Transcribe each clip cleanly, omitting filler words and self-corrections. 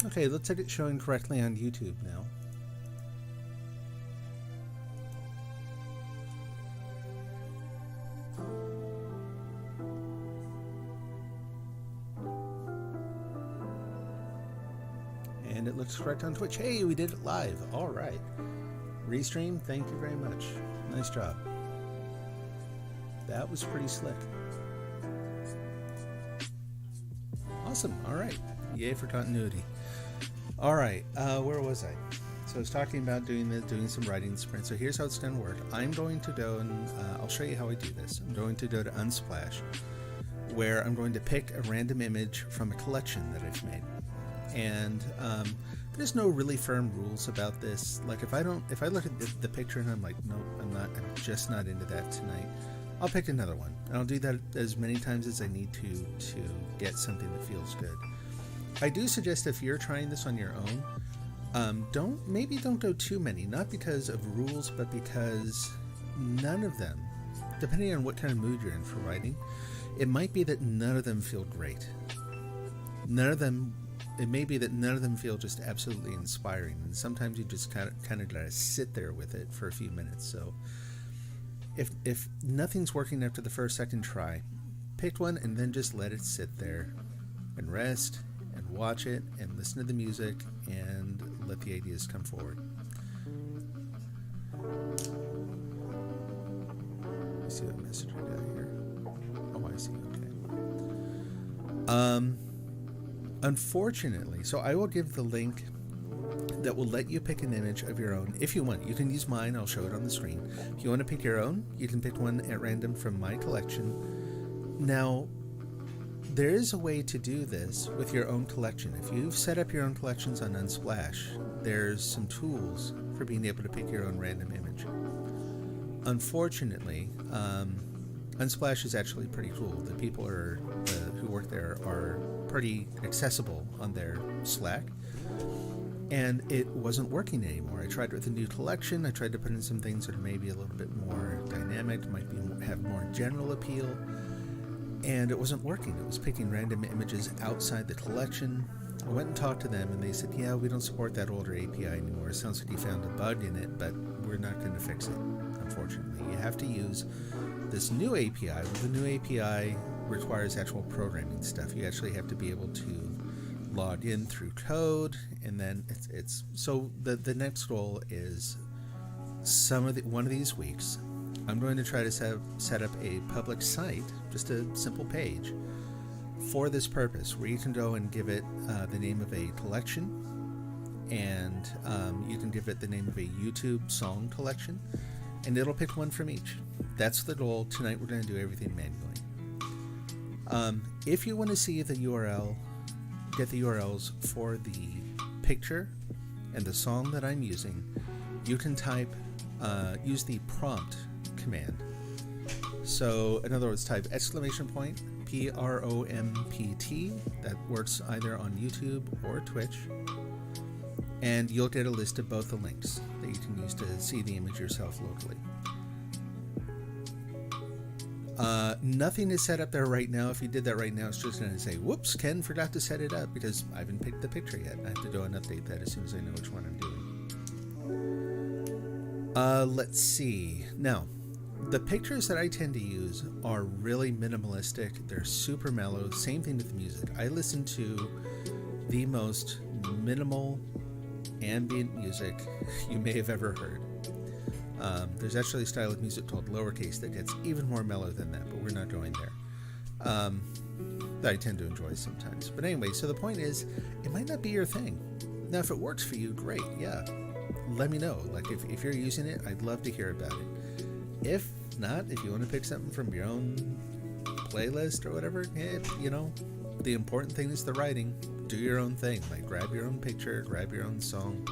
Okay, looks like it's showing correctly on YouTube now. And it looks correct on Twitch. Hey, we did it live. All right. Restream, thank you very much. Nice job. That was pretty slick. Awesome. All right. Yay for continuity. All right. Where was I? So I was talking about doing some writing sprint. So here's how it's going to work. I'm going to go and I'll show you how I do this. I'm going to go to Unsplash, where I'm going to pick a random image from a collection that I've made. And there's no really firm rules about this. Like if I look at the picture and I'm like, nope, I'm just not into that tonight, I'll pick another one. And I'll do that as many times as I need to get something that feels good. I do suggest if you're trying this on your own, don't go too many, not because of rules, but because none of them, depending on what kind of mood you're in for writing, it might be that none of them feel great. It may be that none of them feel just absolutely inspiring, and sometimes you just kind of gotta sit there with it for a few minutes. So if nothing's working after the first, second try, pick one and then just let it sit there and rest and watch it and listen to the music and let the ideas come forward. Let me see what message I got here. Oh, I see. Okay. Unfortunately, so I will give the link that will let you pick an image of your own if you want. You can use mine, I'll show it on the screen. If you want to pick your own, you can pick one at random from my collection. Now, there is a way to do this with your own collection. If you've set up your own collections on Unsplash, there's some tools for being able to pick your own random image. Unfortunately, Unsplash is actually pretty cool. The people who work there are pretty accessible on their Slack, and it wasn't working anymore. I tried with a new collection. I tried to put in some things that are maybe a little bit more dynamic, have more general appeal, and it wasn't working. It was picking random images outside the collection. I went and talked to them, and they said, yeah, we don't support that older API anymore. It sounds like you found a bug in it, but we're not going to fix it, unfortunately. You have to use this new API. Well, the new API requires actual programming stuff. You actually have to be able to log in through code, and then it's so the next goal is one of these weeks I'm going to try to set up a public site, just a simple page for this purpose, where you can go and give it the name of a collection, and you can give it the name of a YouTube song collection, and it'll pick one from each. That's the goal. Tonight we're going to do everything manually. If you want to see the URL, get the URLs for the picture and the song that I'm using, you can use the prompt command. So in other words, type exclamation point PROMPT. That works either on YouTube or Twitch, and you'll get a list of both the links that you can use to see the image yourself locally. Nothing is set up there right now. If you did that right now, it's just going to say, whoops, Ken forgot to set it up, because I haven't picked the picture yet. I have to go and update that as soon as I know which one I'm doing. Let's see. Now, the pictures that I tend to use are really minimalistic. They're super mellow. Same thing with the music. I listen to the most minimal ambient music you may have ever heard. There's actually a style of music called lowercase that gets even more mellow than that, but we're not going there. That I tend to enjoy sometimes. But anyway, so the point is, it might not be your thing. Now, if it works for you, great, yeah. Let me know. Like, if you're using it, I'd love to hear about it. If not, if you want to pick something from your own playlist or whatever, the important thing is the writing. Do your own thing. Like, grab your own picture, grab your own song,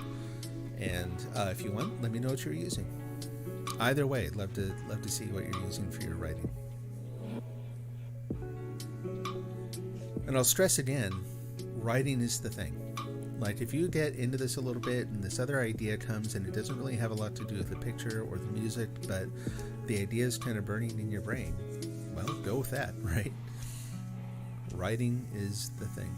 and if you want, let me know what you're using. Either way, I'd love to see what you're using for your writing. And I'll stress again, writing is the thing. Like, if you get into this a little bit and this other idea comes and it doesn't really have a lot to do with the picture or the music, but the idea is kind of burning in your brain, well, go with that, right? Writing is the thing.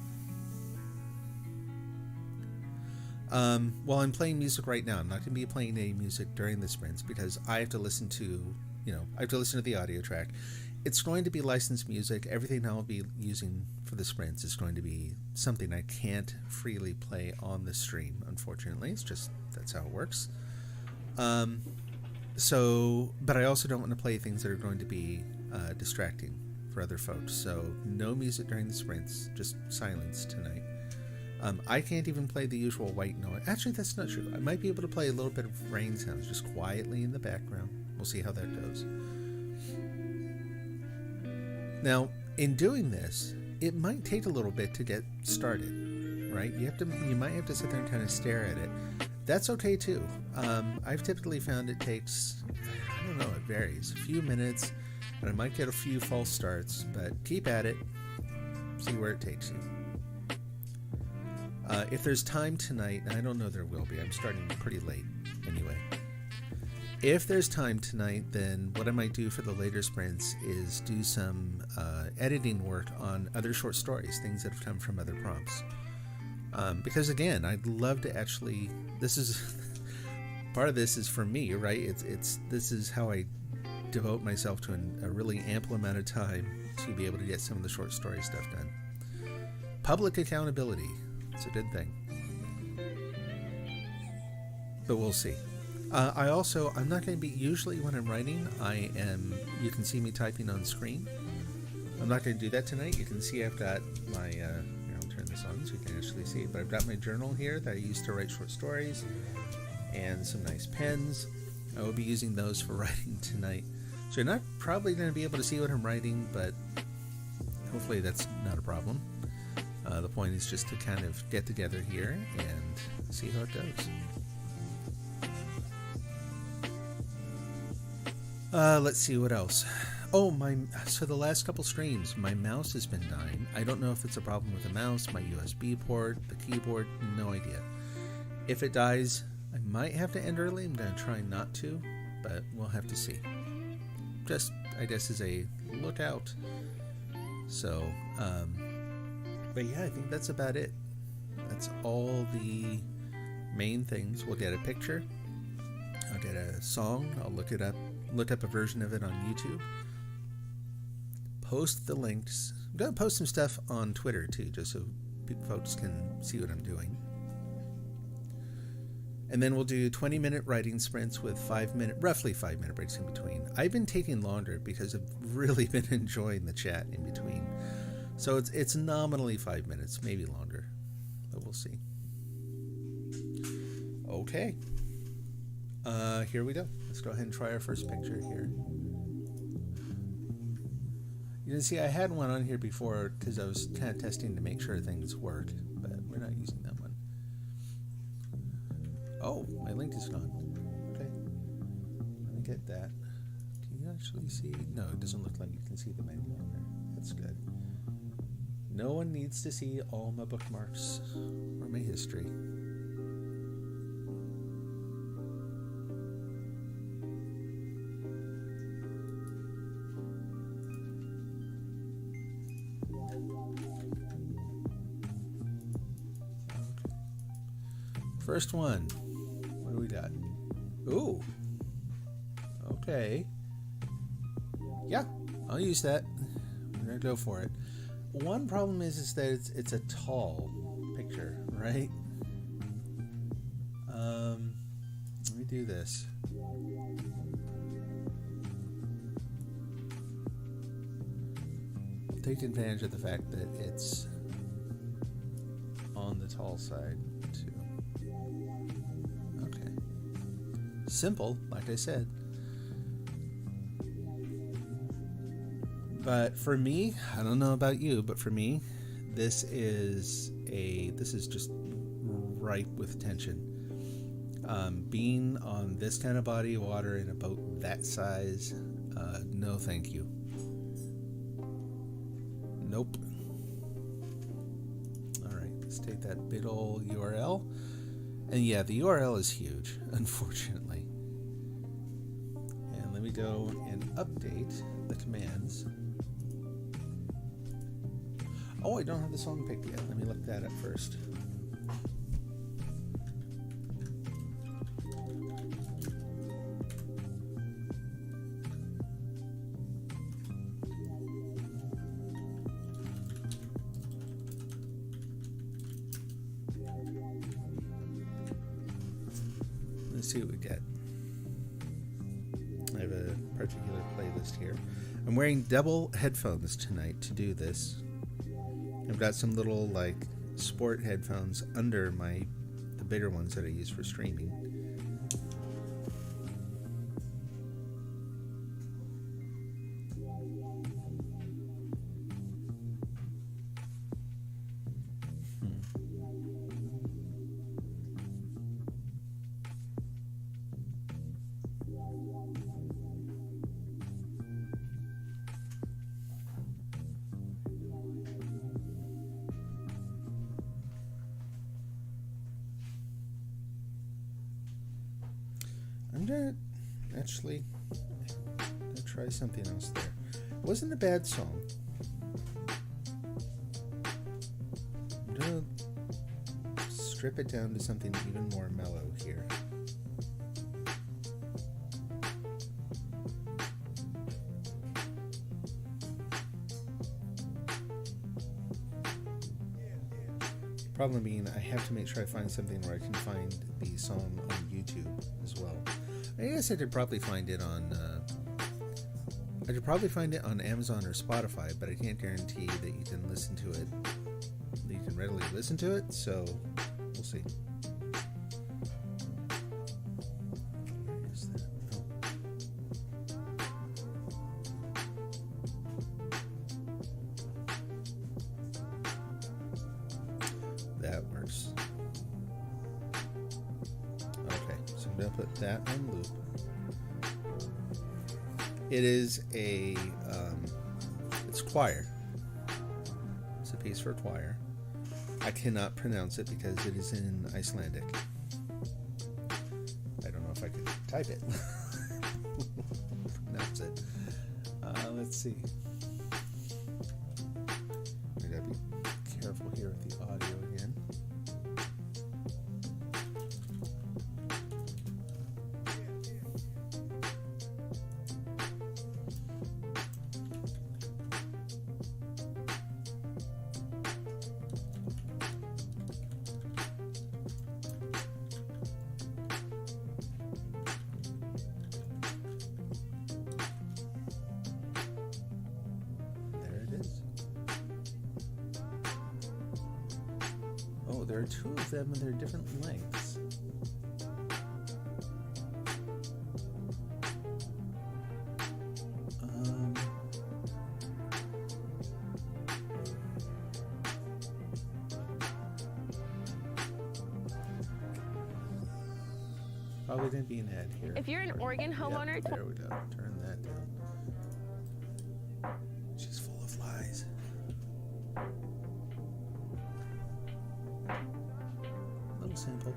Well, I'm playing music right now. I'm not going to be playing any music during the sprints because I have to listen to, I have to listen to the audio track. It's going to be licensed music. Everything I'll be using for the sprints is going to be something I can't freely play on the stream, unfortunately. It's just, that's how it works. But I also don't want to play things that are going to be distracting for other folks. So no music during the sprints, just silence tonight. I can't even play the usual white noise. Actually, that's not true. I might be able to play a little bit of rain sounds just quietly in the background. We'll see how that goes. Now, in doing this, it might take a little bit to get started, right? You might have to sit there and kind of stare at it. That's okay too. I've typically found it takes, I don't know, it varies. A few minutes, and I might get a few false starts, but keep at it. See where it takes you. If there's time tonight, and I don't know there will be, I'm starting pretty late anyway. If there's time tonight, then what I might do for the later sprints is do some editing work on other short stories, things that have come from other prompts. Because again, I'd love to actually, this is, part of this is for me, right? This is how I devote myself to a really ample amount of time to be able to get some of the short story stuff done. Public accountability. It's a good thing. But we'll see. I'm not going to be, usually when I'm writing, you can see me typing on screen. I'm not going to do that tonight. You can see I've got my, here, I'll turn this on so you can actually see it, but I've got my journal here that I use to write short stories and some nice pens. I will be using those for writing tonight. So you're not probably going to be able to see what I'm writing, but hopefully that's not a problem. The point is just to kind of get together here and see how it goes. Let's see what else. Oh, so the last couple streams, my mouse has been dying. I don't know if it's a problem with the mouse, my USB port, the keyboard, no idea. If it dies, I might have to end early. I'm going to try not to, but we'll have to see. Just, I guess, as a lookout. So, but yeah, I think that's about it. That's all the main things. We'll get a picture. I'll get a song. I'll look up a version of it on YouTube. Post the links. I'm going to post some stuff on Twitter too, just so folks can see what I'm doing. And then we'll do 20-minute writing sprints with roughly 5-minute breaks in between. I've been taking longer because I've really been enjoying the chat in between. So it's nominally 5 minutes, maybe longer, but we'll see. Okay. Here we go. Let's go ahead and try our first picture here. You can see I had one on here before because I was kind of testing to make sure things work, but we're not using that one. Oh, my link is gone. Okay. Let me get that. Can you actually see? No, it doesn't look like you can see the menu on there. That's good. No one needs to see all my bookmarks or my history. First one. What do we got? Ooh. Okay. Yeah, I'll use that. We're gonna go for it. One problem is that it's a tall picture, right? Let me do this. Take advantage of the fact that it's on the tall side too. Okay. Simple, like I said. But for me, I don't know about you, but for me, this is just ripe with tension. Being on this kind of body of water in a boat that size, no thank you. Nope. Alright, let's take that big old URL. And yeah, the URL is huge, unfortunately. And let me go and update the commands. Oh, I don't have the song picked yet. Let me look that up first. see what we get. I have a particular playlist here. I'm wearing double headphones tonight to do this. I've got some little like sport headphones under the bigger ones that I use for streaming. I'm gonna try something else there. It wasn't a bad song. I'm gonna strip it down to something even more mellow here. Problem being, I have to make sure I find something where I can find the song on YouTube as well. I guess I could probably find it on Amazon or Spotify, but I can't guarantee that you can listen to it. You can readily listen to it, so we'll see. Where is that? Oh. That works. Okay, so I'm going to put that on loop. It is it's choir. It's a piece for choir. I cannot pronounce it because it is in Icelandic. I don't know if I could type it. Pronounce it. Let's see. I gotta be careful here with the audio again. There are two of them and they're different lengths. Probably didn't be an ad here. If you're an Oregon homeowner, yep, there we go. Turn that down. She's full of lies. Little sample.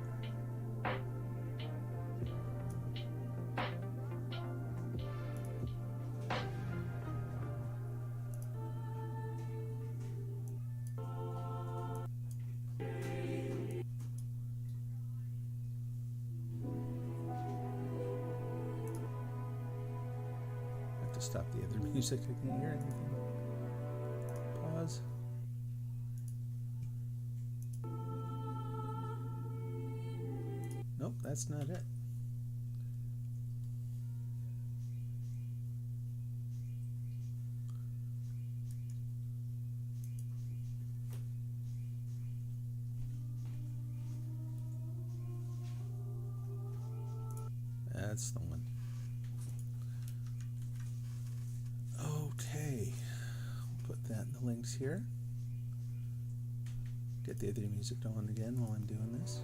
Have to stop the other music. I can't hear anything. Pause. Nope, that's not it. That's the one. Okay. Put that in the links here. Get the other music going again while I'm doing this.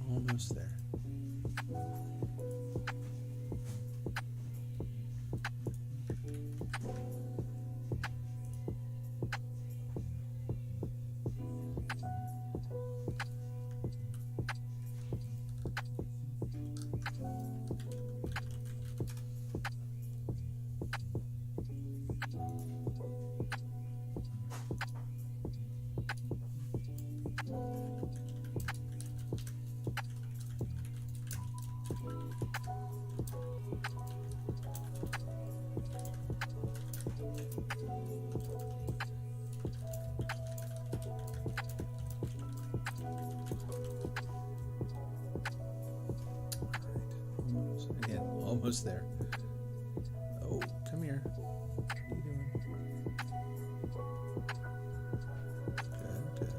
Almost there. almost there. Oh, come here. What are you doing? Good, good.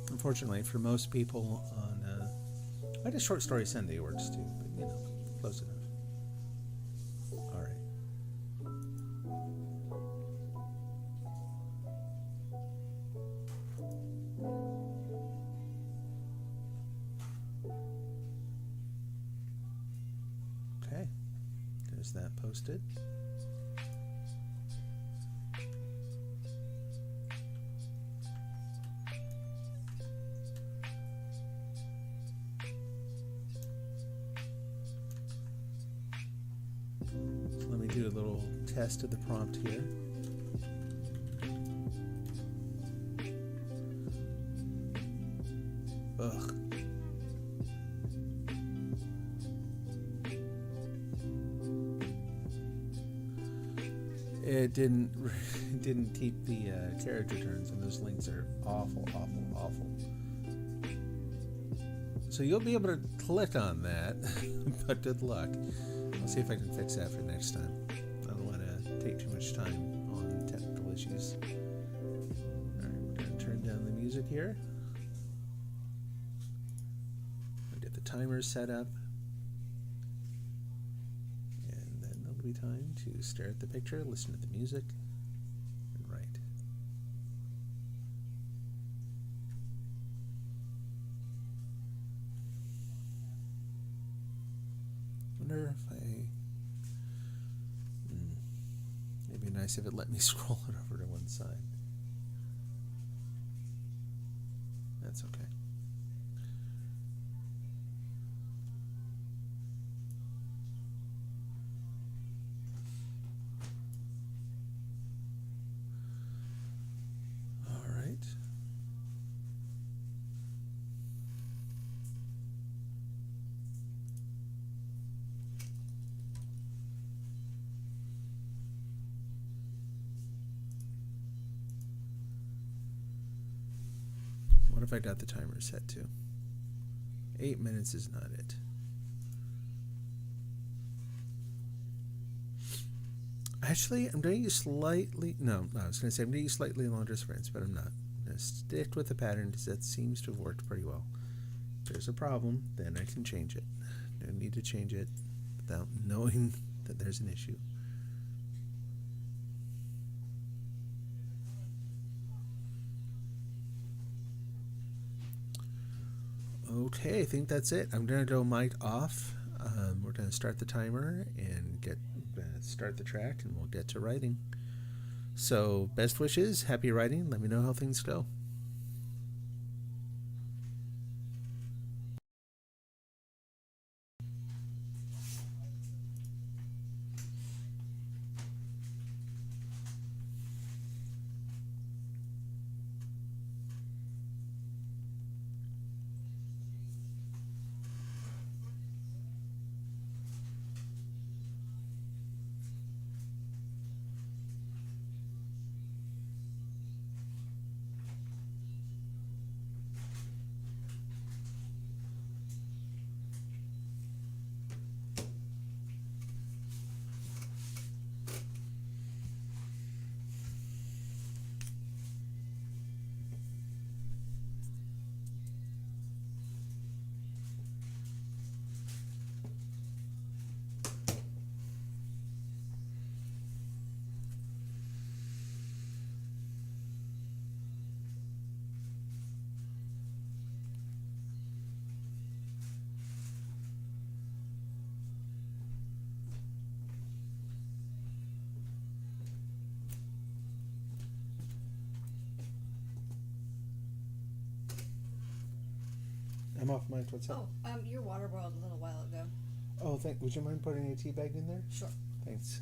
Unfortunately, for most people on I guess Short Story Sunday works too, but you know, close enough. All right. Okay, there's that posted. Let me do a little test of the prompt here. Ugh. It didn't keep the carriage returns, and those links are awful, awful, awful. So you'll be able to click on that, but good luck. I'll see if I can fix that for next time. I don't want to take too much time on technical issues. Alright, we're going to turn down the music here. I'll get the timer set up. And then there'll be time to stare at the picture, listen to the music, and write. Wonder if it'd be nice if it let me scroll it over to one side. That's okay. All right. What if I got the timer set to? 8 minutes is not it. Actually, I'm going to use slightly... No, I was going to say I'm going to use slightly longer sprints, but I'm not. I'm going to stick with the pattern because that seems to have worked pretty well. If there's a problem, then I can change it. No need to change it without knowing that there's an issue. Okay, I think that's it. I'm going to go mic off. We're going to start the timer and start the track, and we'll get to writing. So, best wishes, happy writing. Let me know how things go. I'm off mic. What's up? Oh, your water boiled a little while ago. Oh, would you mind putting a tea bag in there? Sure. Thanks.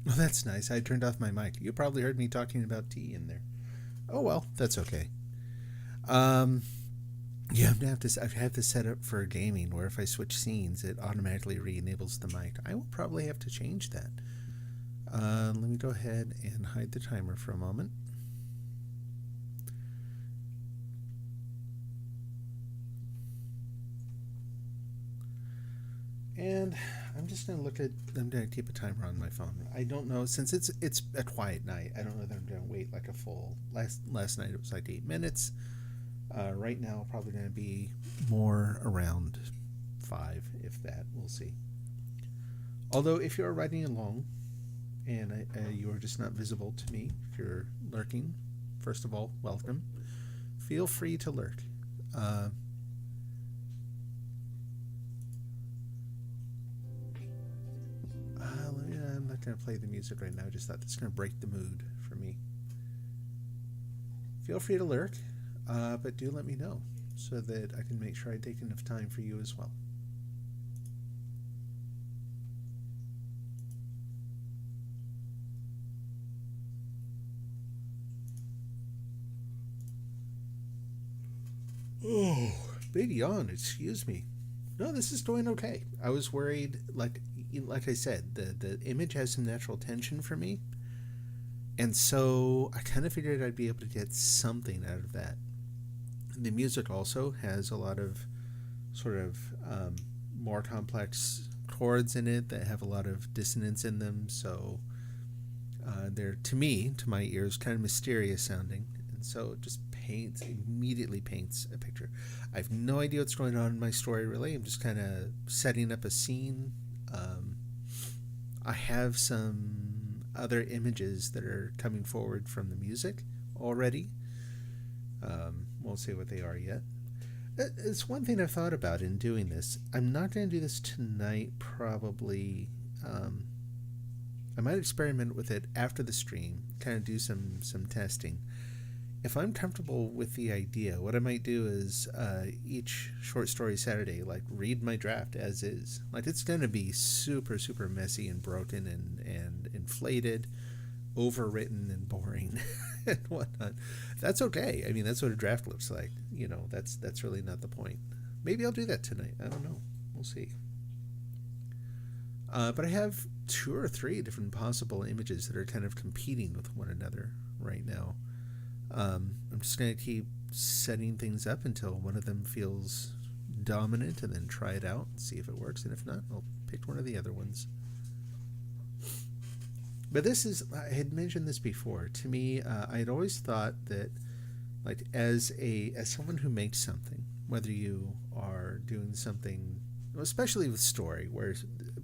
Well, that's nice. I turned off my mic. You probably heard me talking about tea in there. Oh well, that's okay. Um, yeah, I'm gonna have to. I've had this set up for gaming, where if I switch scenes, it automatically re-enables the mic. I will probably have to change that. Let me go ahead and hide the timer for a moment. And I'm just gonna look at. I'm gonna keep a timer on my phone. I don't know, since it's a quiet night. I don't know that I'm gonna wait like a full. Last night it was like 8 minutes. Right now probably gonna be more around 5, if that. We'll see. Although if you're riding along and you are just not visible to me, if you're lurking, first of all, welcome. Feel free to lurk. Uh, I'm not going to play the music right now. I just thought that's going to break the mood for me. Feel free to lurk, but do let me know so that I can make sure I take enough time for you as well. Oh, big yawn. Excuse me. No, this is going okay. I was worried, like I said, the image has some natural tension for me, and so I kind of figured I'd be able to get something out of that. The music also has a lot of sort of more complex chords in it that have a lot of dissonance in them, so they're, to me, to my ears, kind of mysterious sounding, and so it just immediately paints a picture. I have no idea what's going on in my story, really. I'm just kind of setting up a scene. Um, I have some other images that are coming forward from the music already. Won't say what they are yet. It's one thing I've thought about in doing this. I'm not going to do this tonight, probably. I might experiment with it after the stream, kind of do some testing. If I'm comfortable with the idea, what I might do is each short story Saturday, like read my draft as is. Like it's gonna be super super messy and broken and inflated, overwritten and boring and whatnot. That's okay. I mean, that's what a draft looks like. That's really not the point. Maybe I'll do that tonight. I don't know. We'll see. But I have 2 or 3 different possible images that are kind of competing with one another right now. I'm just going to keep setting things up until one of them feels dominant and then try it out and see if it works. And if not, I'll pick one of the other ones. But this is, I had mentioned this before. To me, I had always thought that, like, as someone who makes something, whether you are doing something, especially with story, where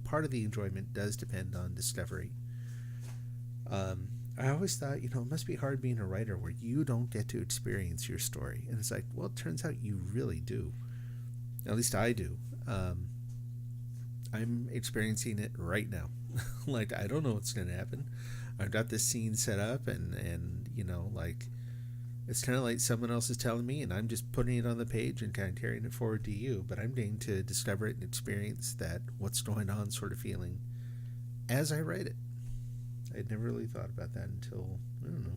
part of the enjoyment does depend on discovery. I always thought, it must be hard being a writer where you don't get to experience your story. And it's like, well, it turns out you really do. At least I do. I'm experiencing it right now. Like, I don't know what's going to happen. I've got this scene set up and like, it's kind of like someone else is telling me and I'm just putting it on the page and kind of carrying it forward to you. But I'm getting to discover it and experience that what's going on sort of feeling as I write it. I'd never really thought about that until, I don't know,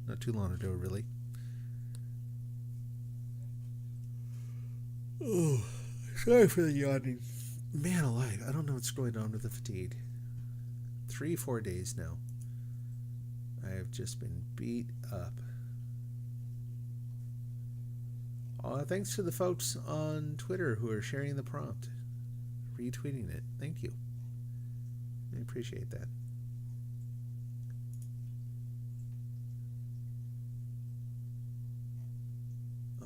not too long ago, really. Oh, sorry for the yawning. Man alive, I don't know what's going on with the fatigue. 3, 4 days now. I have just been beat up. Thanks to the folks on Twitter who are sharing the prompt, retweeting it. Thank you. I appreciate that.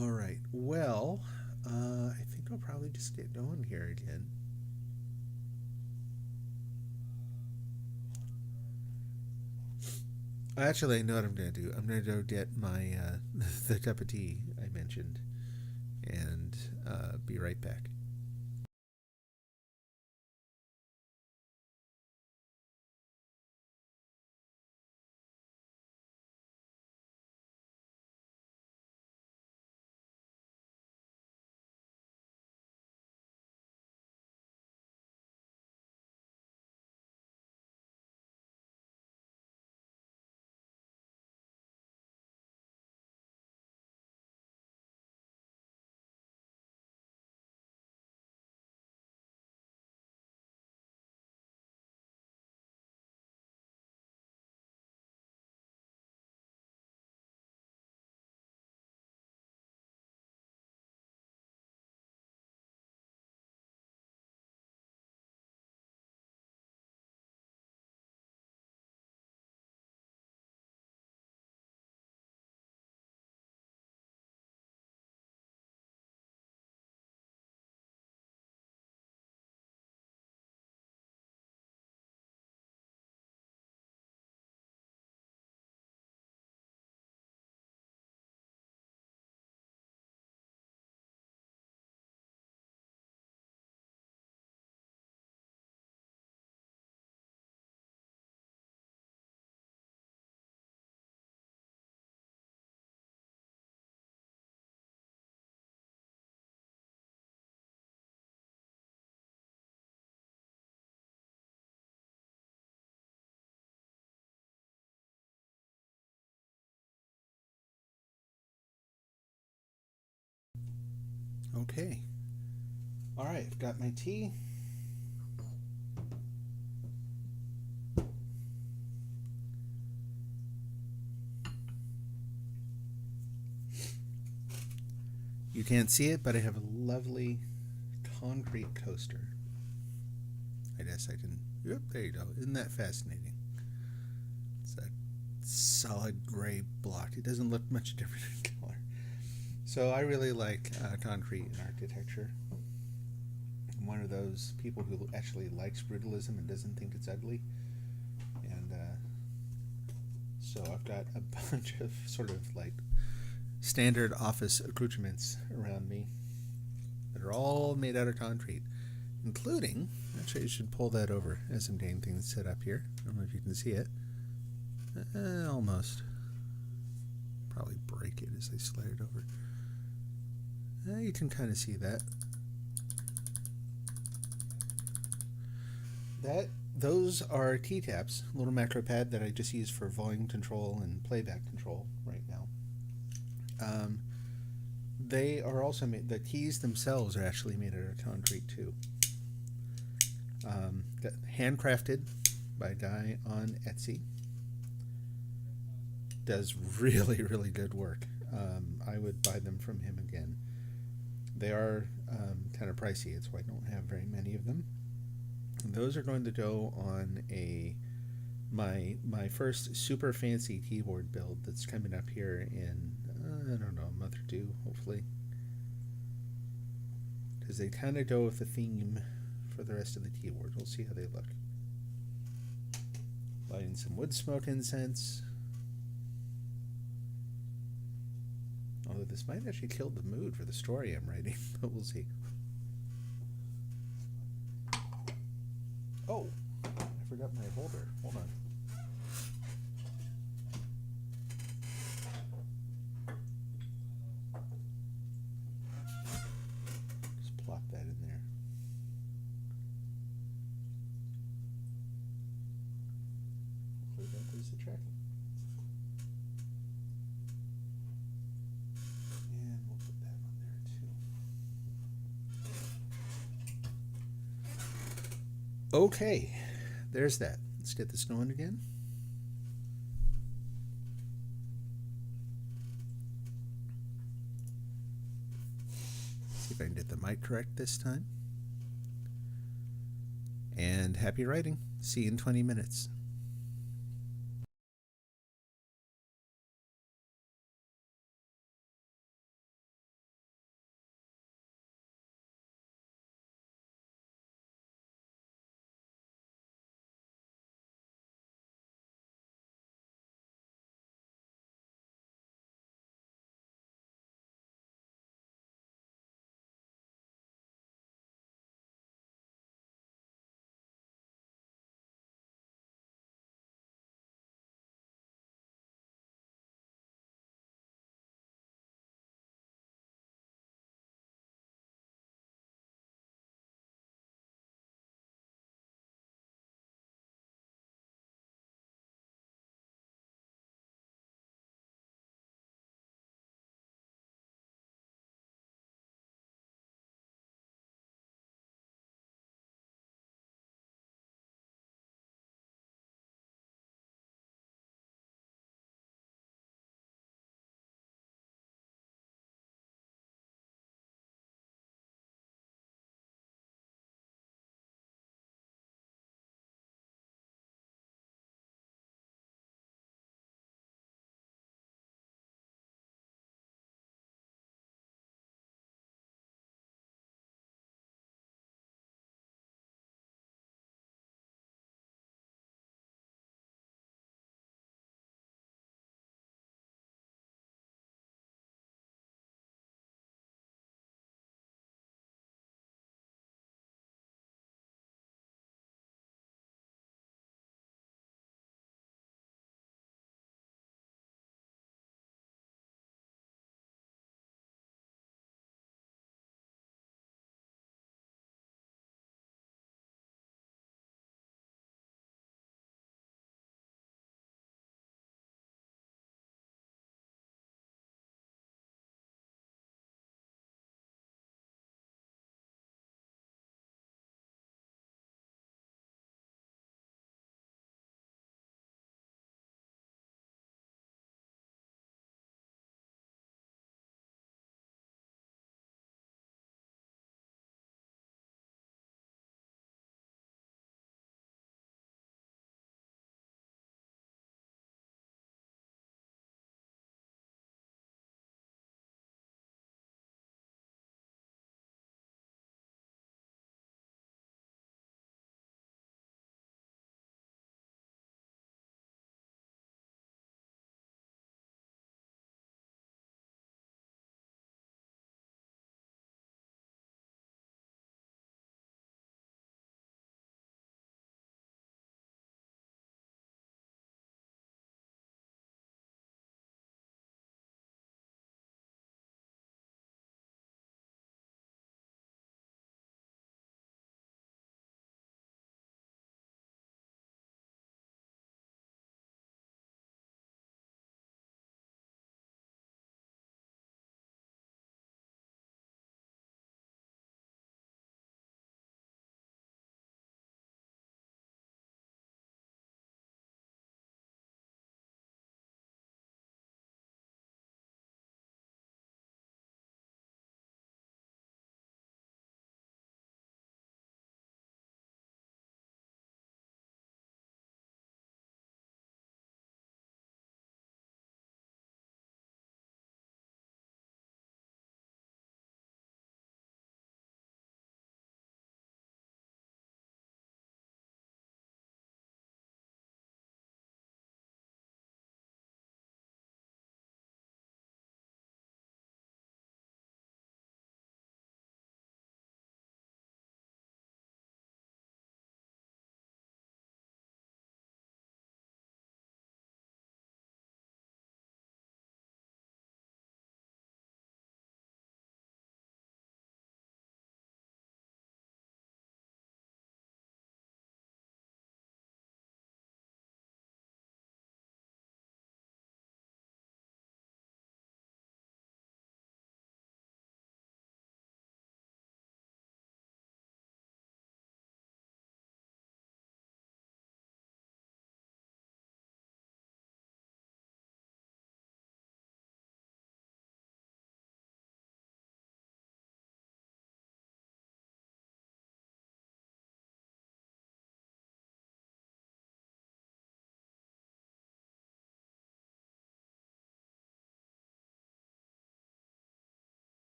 All right. Well, I think I'll probably just get going here again. Actually, I know what I'm going to do. I'm going to go get my the cup of tea I mentioned, and be right back. Okay. All right, I've got my tea. You can't see it, but I have a lovely concrete coaster. I guess I can. Yep, there you go. Isn't that fascinating? It's that solid gray block. It doesn't look much different in color. So I really like concrete in architecture. I'm one of those people who actually likes brutalism and doesn't think it's ugly. And so I've got a bunch of sort of like standard office accoutrements around me that are all made out of concrete, including, actually, I should pull that over as I'm getting things set up here. I don't know if you can see it. Almost. Probably break it as I slide it over. You can kind of see that. Those are T-taps, a little macro pad that I just use for volume control and playback control right now. They are also made, the keys themselves are actually made out of concrete too. Handcrafted by a guy on Etsy. Does really, really good work. I would buy them from him again. They are kind of pricey. It's why I don't have very many of them. And those are going to go on my first super fancy keyboard build that's coming up here in I don't know, a month or two, hopefully, because they kind of go with the theme for the rest of the keyboard. We'll see how they look. Lighting some wood smoke incense. Although this might actually kill the mood for the story I'm writing, but we'll see. Oh, I forgot my holder. Hold on. Just plop that in there. Hopefully that does the trick. And we'll put that on there too. Okay, there's that. Let's get this going again. See if I can get the mic correct this time. And happy writing. See you in 20 minutes.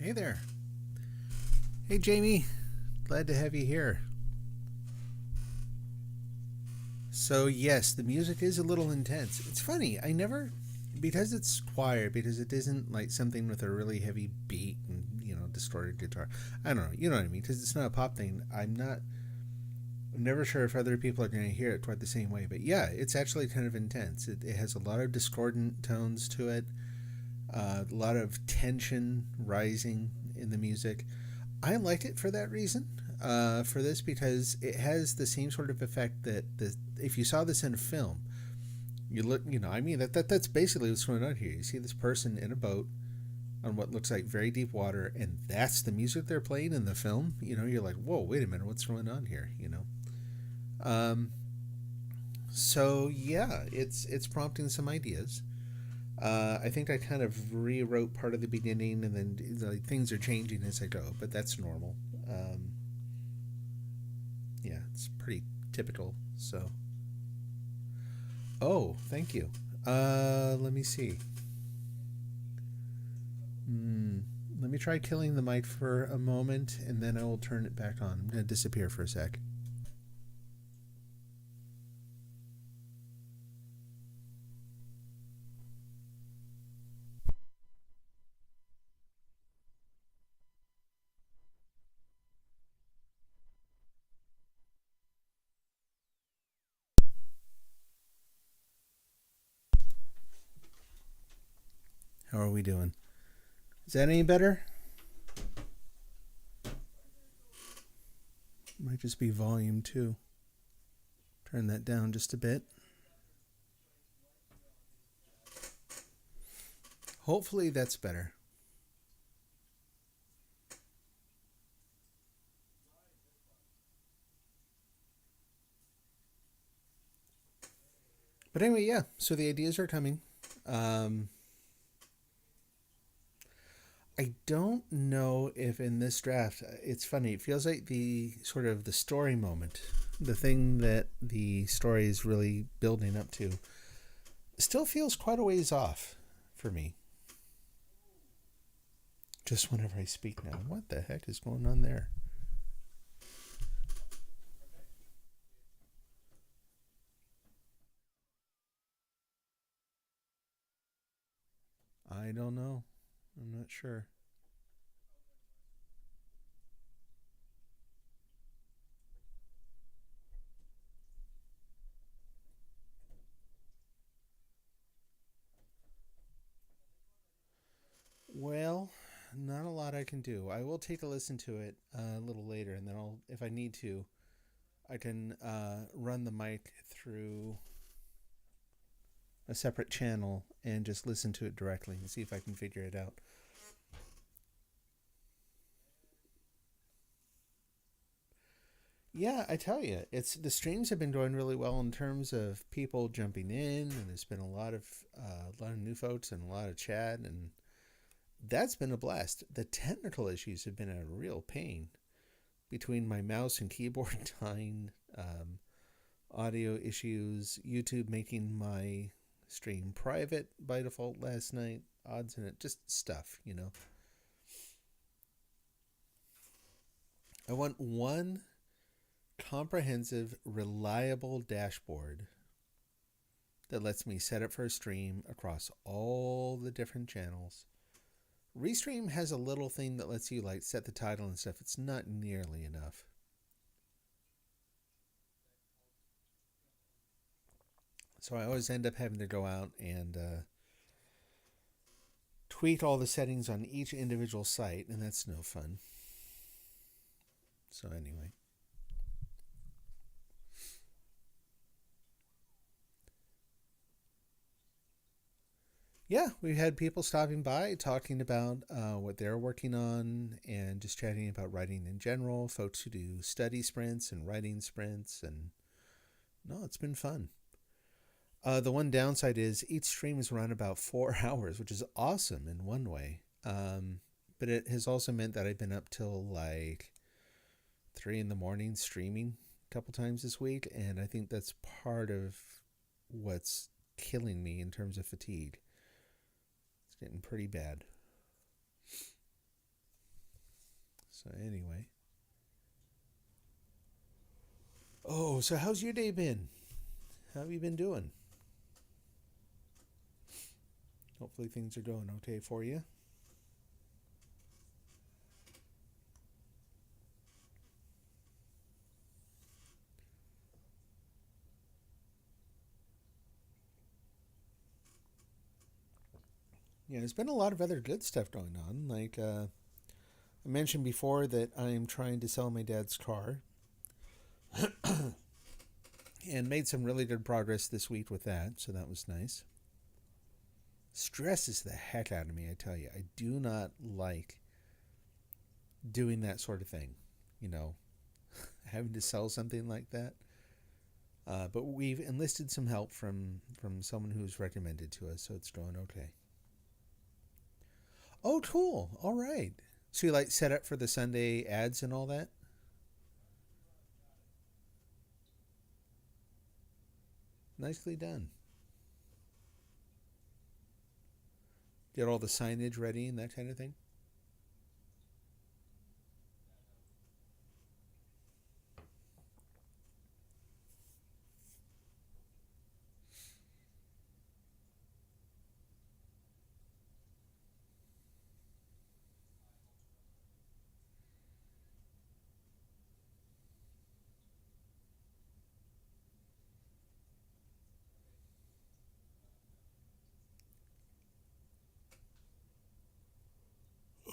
Hey there. Hey, Jamie. Glad to have you here. So, yes, the music is a little intense. It's funny. I never, because it's quiet, because it isn't like something with a really heavy beat and, distorted guitar. I don't know. You know what I mean? Because it's not a pop thing. I'm never sure if other people are going to hear it quite the same way. But yeah, it's actually kind of intense. It has a lot of discordant tones to it, a lot of tension rising in the music. I like it for that reason. For this, because it has the same sort of effect that if you saw this in a film, I mean that's basically what's going on here. You see this person in a boat on what looks like very deep water, and that's the music they're playing in the film. You're like, whoa, wait a minute, what's going on here? Um, so yeah, it's prompting some ideas. I think I kind of rewrote part of the beginning, and then like, things are changing as I go, but that's normal. Yeah, it's pretty typical. So, oh, thank you. Let me see. Hmm. Let me try killing the mic for a moment, and then I will turn it back on. I'm gonna disappear for a sec. How are we doing? Is that any better? Might just be volume too. Turn that down just a bit. Hopefully that's better. But anyway, yeah. So the ideas are coming. Um, I don't know if in this draft, it's funny. It feels like the sort of the story moment, the thing that the story is really building up to, still feels quite a ways off for me. Just whenever I speak now, what the heck is going on there? I don't know. I'm not sure. Well, not a lot I can do. I will take a listen to it a little later, and then if I need to, I can run the mic through a separate channel and just listen to it directly and see if I can figure it out. Yeah, I tell you, it's the streams have been going really well in terms of people jumping in, and there's been a lot of new folks and a lot of chat, and that's been a blast. The technical issues have been a real pain between my mouse and keyboard dying, audio issues, YouTube making my stream private by default last night, odds in it, just stuff. I want one comprehensive, reliable dashboard that lets me set up for a stream across all the different channels. Restream has a little thing that lets you like set the title and stuff. It's not nearly enough. So I always end up having to go out and tweak all the settings on each individual site, and that's no fun. So anyway. Yeah, we had people stopping by talking about what they're working on and just chatting about writing in general, folks who do study sprints and writing sprints. And no, it's been fun. The one downside is each stream is around about 4 hours, which is awesome in one way. But it has also meant that I've been up till like 3 in the morning streaming a couple times this week. And I think that's part of what's killing me in terms of fatigue. It's getting pretty bad. So anyway. Oh, so how's your day been? How have you been doing? Hopefully things are going okay for you. Yeah, there's been a lot of other good stuff going on. Like I mentioned before that I'm trying to sell my dad's car and made some really good progress this week with that, so that was nice. Stresses the heck out of me, I tell you. I do not like doing that sort of thing, you know, having to sell something like that. But we've enlisted some help from someone who's recommended to us, so it's going okay. Oh, cool. All right. So you like set up for the Sunday ads and all that? Nicely done. Get all the signage ready and that kind of thing?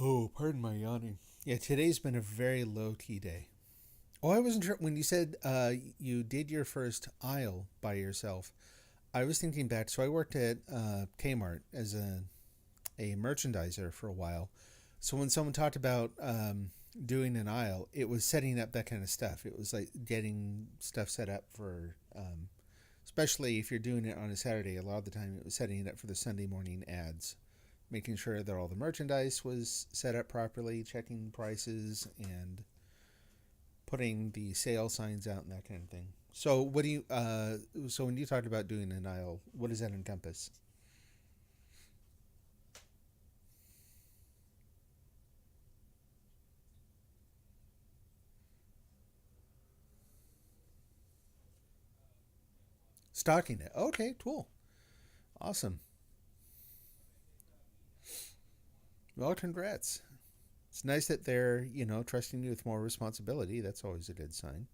Oh, pardon my yawning. Yeah, today's been a very low key day. Oh, I wasn't sure when you said you did your first aisle by yourself. I was thinking back. So I worked at Kmart as a merchandiser for a while. So when someone talked about doing an aisle, it was setting up that kind of stuff. It was like getting stuff set up for, especially if you're doing it on a Saturday. A lot of the time, it was setting it up for the Sunday morning ads, making sure that all the merchandise was set up properly, checking prices, and putting the sale signs out and that kind of thing. So what do you? So when you talked about doing an aisle, what does that encompass? Stocking it. Okay, cool, awesome. Well, congrats. It's nice that they're trusting you with more responsibility. That's always a good sign.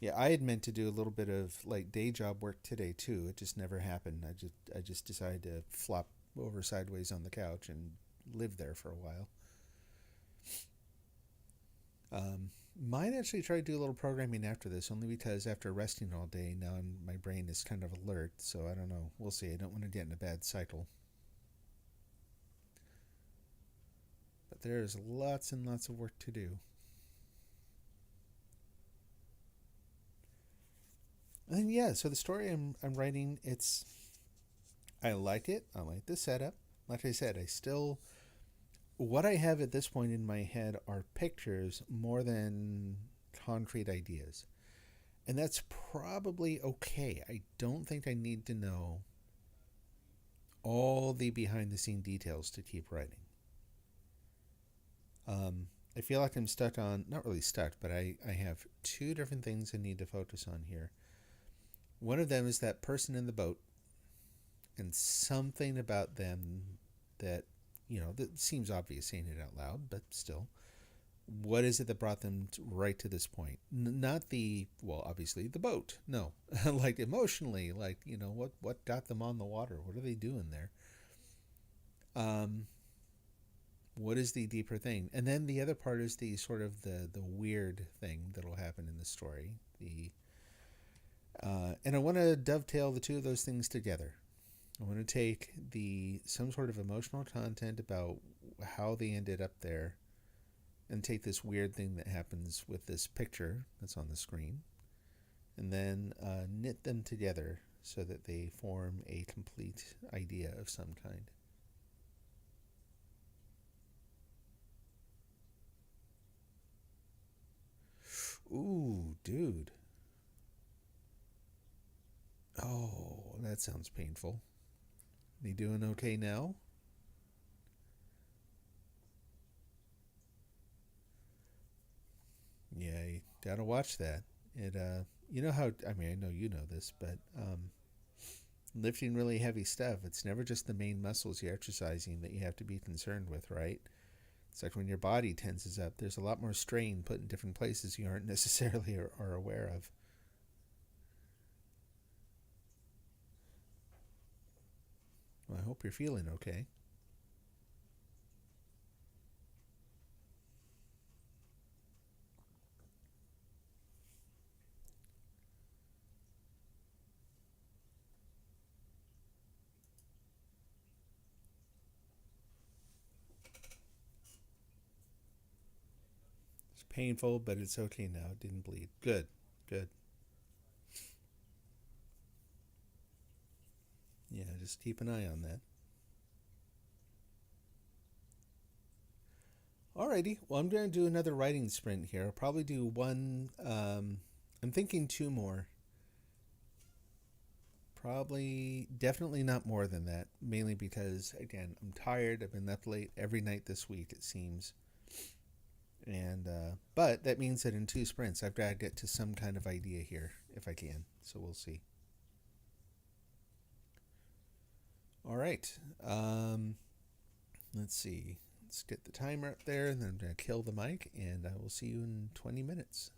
Yeah, I had meant to do a little bit of like day job work today too. It just never happened. I just decided to flop over sideways on the couch and live there for a while. Might actually try to do a little programming after this, only because after resting all day, now my brain is kind of alert. So I don't know. We'll see. I don't want to get in a bad cycle. But there's lots and lots of work to do. And yeah, so the story I'm writing, I like it. I like the setup. Like I said, I still what I have at this point in my head are pictures more than concrete ideas. And that's probably okay. I don't think I need to know all the behind the scene details to keep writing. I feel like I'm stuck on, not really stuck, but I have two different things I need to focus on here. One of them is that person in the boat and something about them that, that seems obvious saying it out loud, but still. What is it that brought them right to this point? Not well, obviously the boat. No, like emotionally, like what got them on the water? What are they doing there? Um, what is the deeper thing? And then the other part is the sort of the weird thing that'll happen in the story. And I want to dovetail the two of those things together. I want to take some sort of emotional content about how they ended up there and take this weird thing that happens with this picture that's on the screen and then knit them together so that they form a complete idea of some kind. Ooh, dude. Oh, that sounds painful. You doing okay now? Yeah, you gotta watch that. It you know how, I mean, I know you know this, but lifting really heavy stuff, it's never just the main muscles you're exercising that you have to be concerned with, right? It's like when your body tenses up, there's a lot more strain put in different places you aren't necessarily are aware of. Well, I hope you're feeling okay. It's painful, but it's okay now. It didn't bleed. Good, good. Yeah, just keep an eye on that. Alrighty, well, I'm going to do another writing sprint here. I'll probably do one. I'm thinking two more. Probably, definitely not more than that. Mainly because, again, I'm tired. I've been up late every night this week, it seems. And but that means that in two sprints, I've got to get to some kind of idea here if I can. So we'll see. All right. Let's see. Let's get the timer up there, and then I'm going to kill the mic, and I will see you in 20 minutes.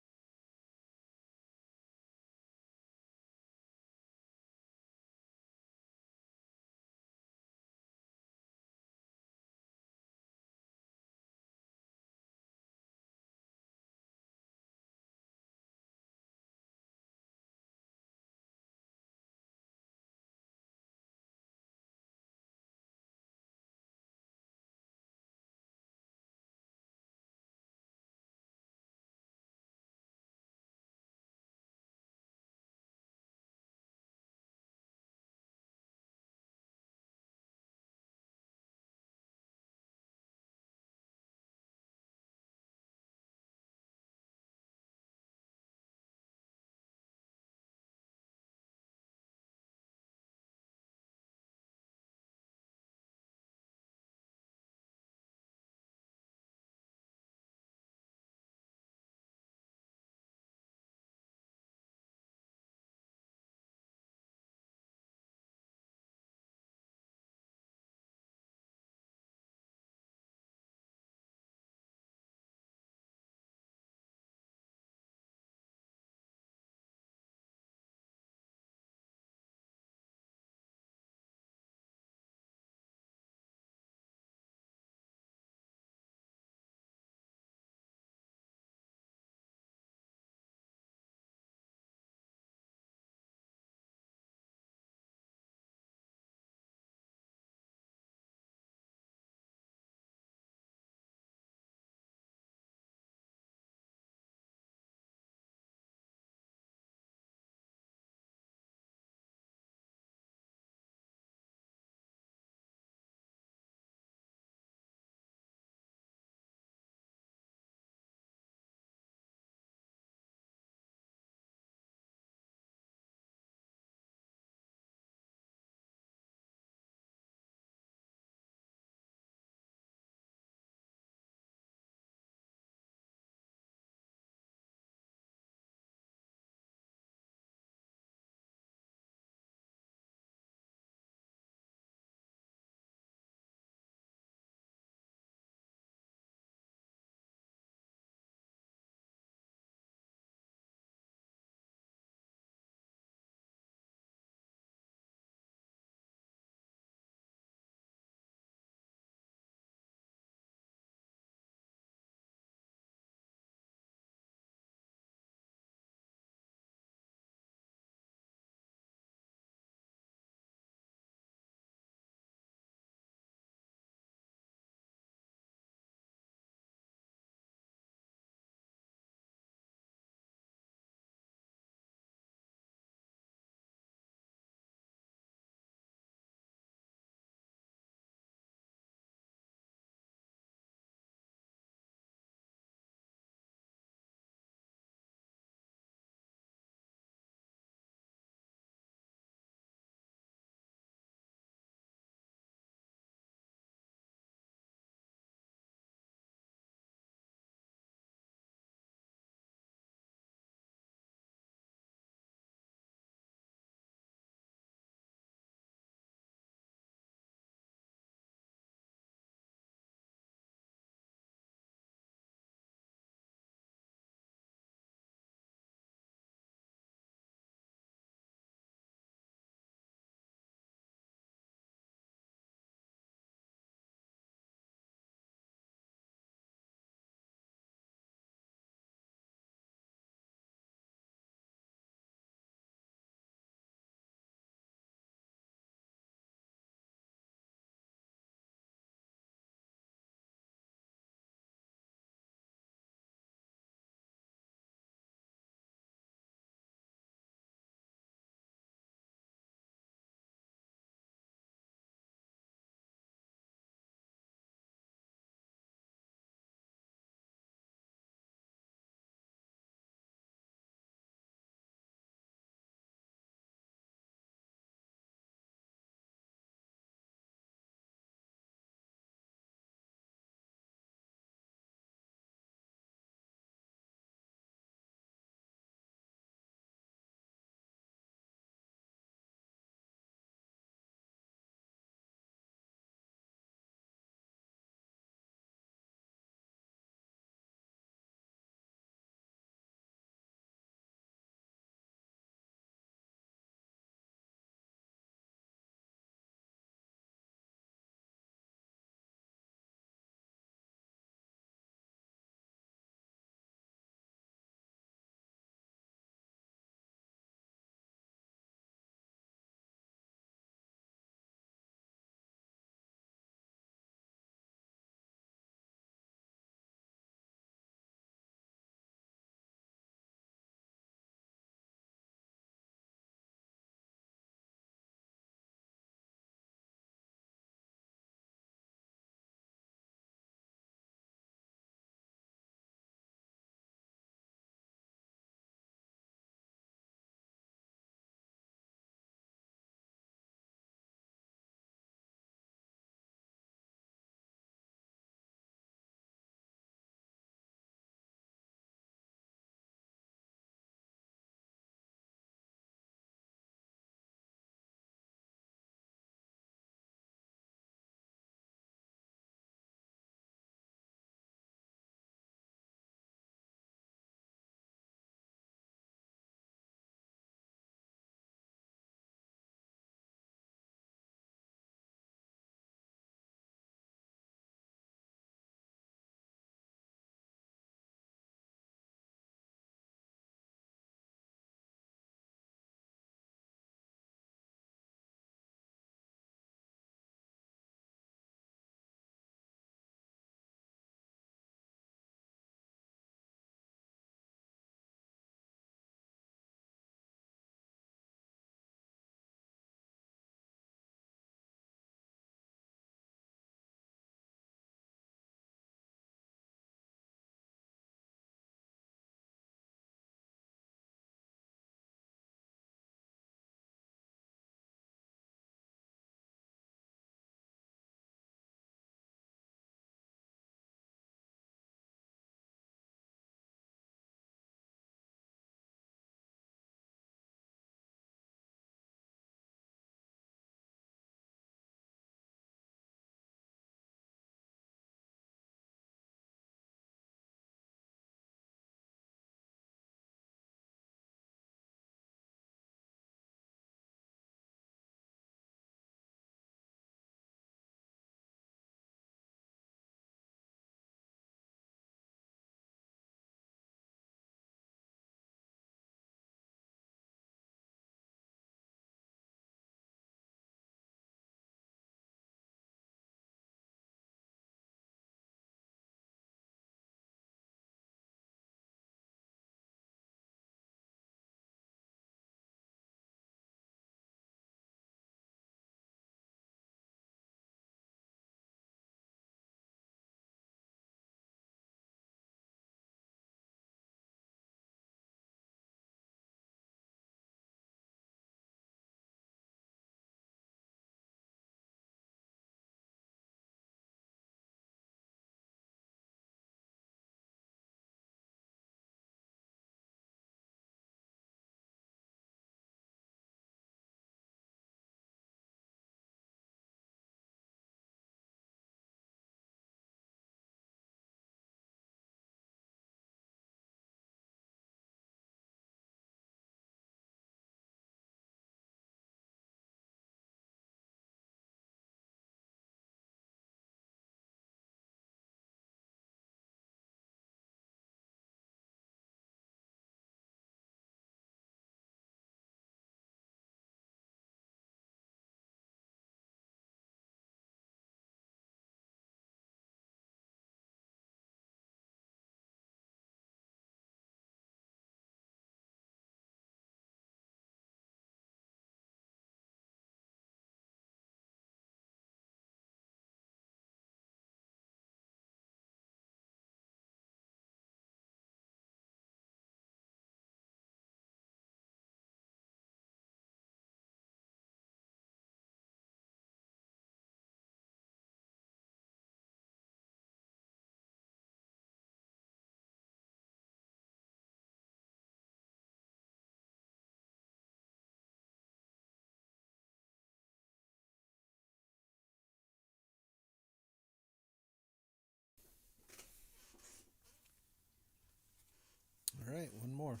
more.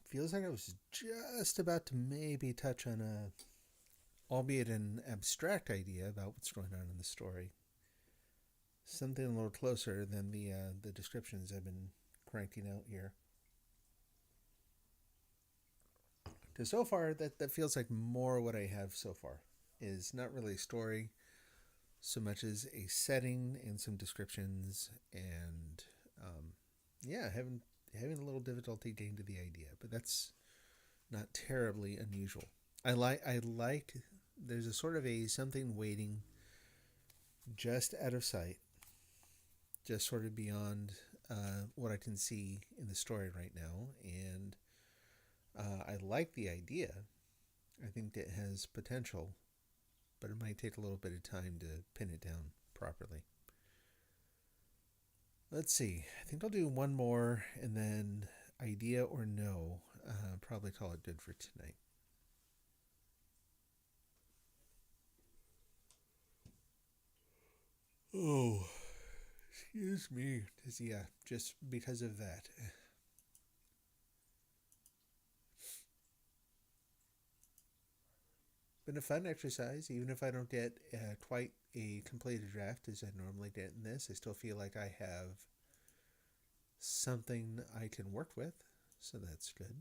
Feels like I was just about to maybe touch on albeit an abstract idea about what's going on in the story. Something a little closer than the descriptions I've been cranking out here. Because so far, that feels like more what I have so far is not really a story so much as a setting and some descriptions, and yeah, having a little difficulty getting to the idea, but that's not terribly unusual. I like there's a sort of a something waiting just out of sight, just sort of beyond what I can see in the story right now, and I like the idea. I think it has potential, but it might take a little bit of time to pin it down properly. Let's see. I think I'll do one more, and then idea or no, probably call it good for tonight. Oh, excuse me. Yeah, just because of that. Been a fun exercise, even if I don't get quite a completed draft as I normally get in this. I still feel like I have something I can work with, so that's good.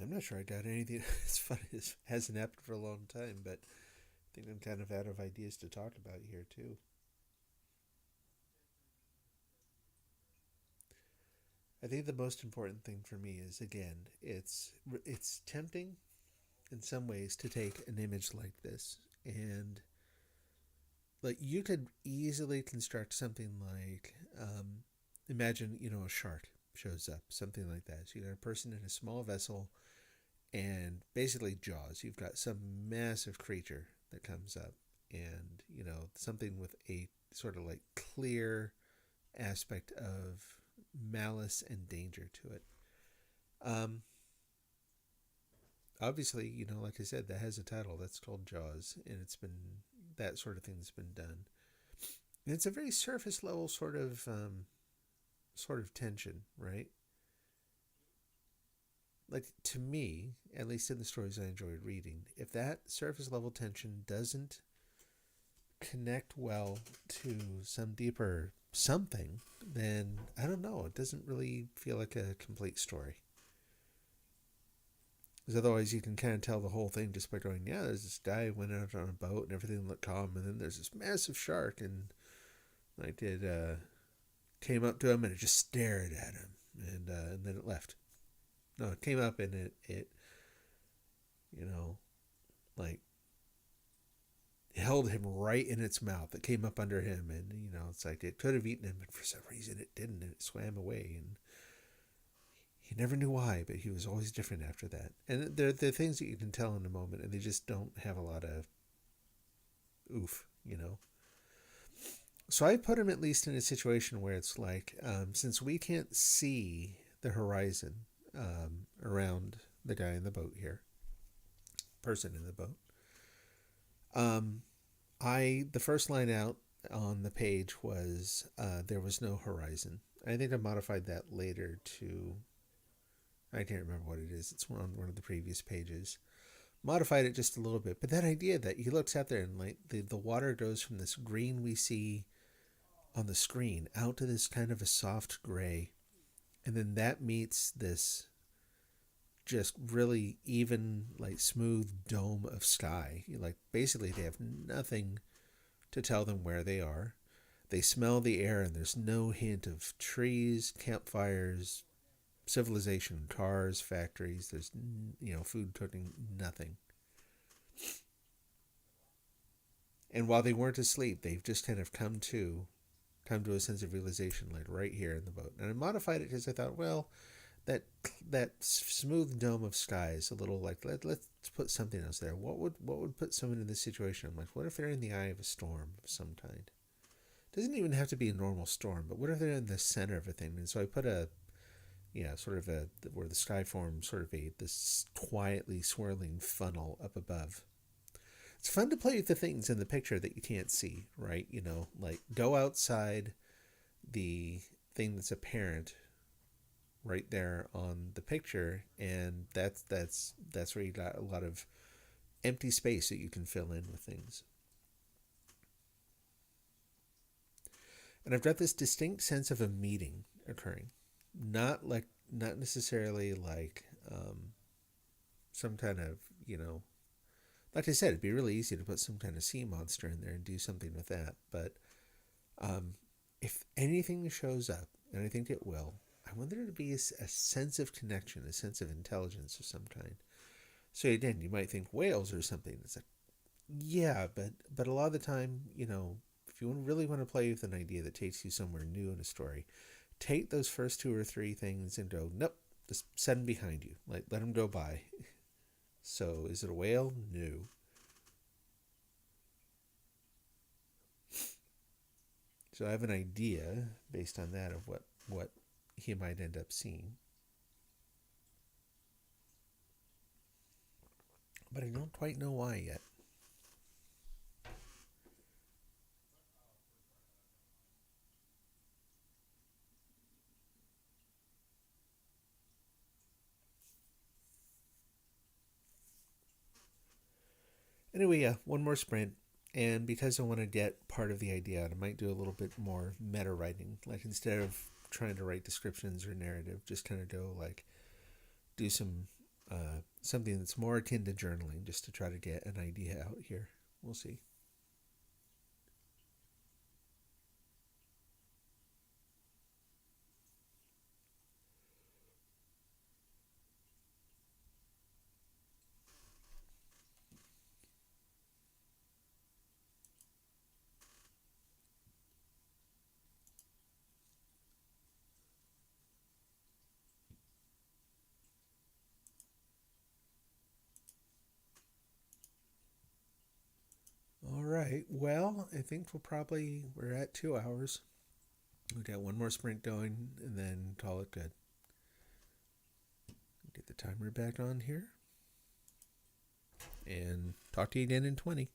I'm not sure I got anything as fun as hasn't happened for a long time, but I think I'm kind of out of ideas to talk about here too. I think the most important thing for me is again, it's tempting in some ways to take an image like this and like you could easily construct something like imagine a shark shows up, something like that. So you got a person in a small vessel and basically Jaws. You've got some massive creature that comes up, and something with a sort of like clear aspect of malice and danger to it. Um, Obviously, like I said, that has a title that's called Jaws, and it's been that sort of thing's been done. And it's a very surface level sort of tension, right? Like to me, at least in the stories I enjoyed reading, if that surface level tension doesn't connect well to some deeper something, then I don't know. It doesn't really feel like a complete story. Because otherwise, you can kind of tell the whole thing just by going, yeah, there's this guy who went out on a boat and everything looked calm, and then there's this massive shark, and like it came up to him and it just stared at him, and then it left. No, it came up and it you know like held him right in its mouth. It came up under him, and it's like it could have eaten him, but for some reason it didn't, and it swam away, and he never knew why, but he was always different after that. And they're things that you can tell in a moment, and they just don't have a lot of oof. So I put him at least in a situation where it's like, since we can't see the horizon around the guy in the boat here, person in the boat, the first line out on the page was there was no horizon. I think I modified that later to I can't remember what it is. It's on one of the previous pages. modified it just a little bit. But that idea that he looks out there and like the water goes from this green we see on the screen out to this kind of a soft gray, and then that meets this just really even, like smooth dome of sky. Like basically they have nothing to tell them where they are. They smell the air and there's no hint of trees, campfires, civilization, cars, factories. There's food cooking, nothing. And while they weren't asleep, they've just kind of come to a sense of realization, like right here in the boat. And I modified it because I thought, well, that that smooth dome of sky is a little like let's put something else there. What would put someone in this situation? I'm like, what if they're in the eye of a storm of some kind? It doesn't even have to be a normal storm, but what if they're in the center of a thing? And so I put a sort of a where the sky forms sort of this quietly swirling funnel up above. It's fun to play with the things in the picture that you can't see, right? Like go outside the thing that's apparent right there on the picture, and that's where you got a lot of empty space that you can fill in with things. And I've got this distinct sense of a meeting occurring, not necessarily like some kind of like I said, it'd be really easy to put some kind of sea monster in there and do something with that. But if anything shows up, and I think it will, I want there to be a sense of connection, a sense of intelligence of some kind. So again, you might think whales or something. It's like, yeah, but a lot of the time, if you really want to play with an idea that takes you somewhere new in a story, take those first two or three things and go, nope, just set them behind you. Like, let them go by. So, is it a whale? No. So I have an idea based on that of what he might end up seeing. But I don't quite know why yet. Anyway, yeah, one more sprint. And because I want to get part of the idea out, I might do a little bit more meta writing. Like instead of trying to write descriptions or narrative, just kind of go like do something that's more akin to journaling just to try to get an idea out here. We'll see. All right. Well, I think we're at 2 hours. We got one more sprint going and then call it good. Get the timer back on here. And talk to you again in 20.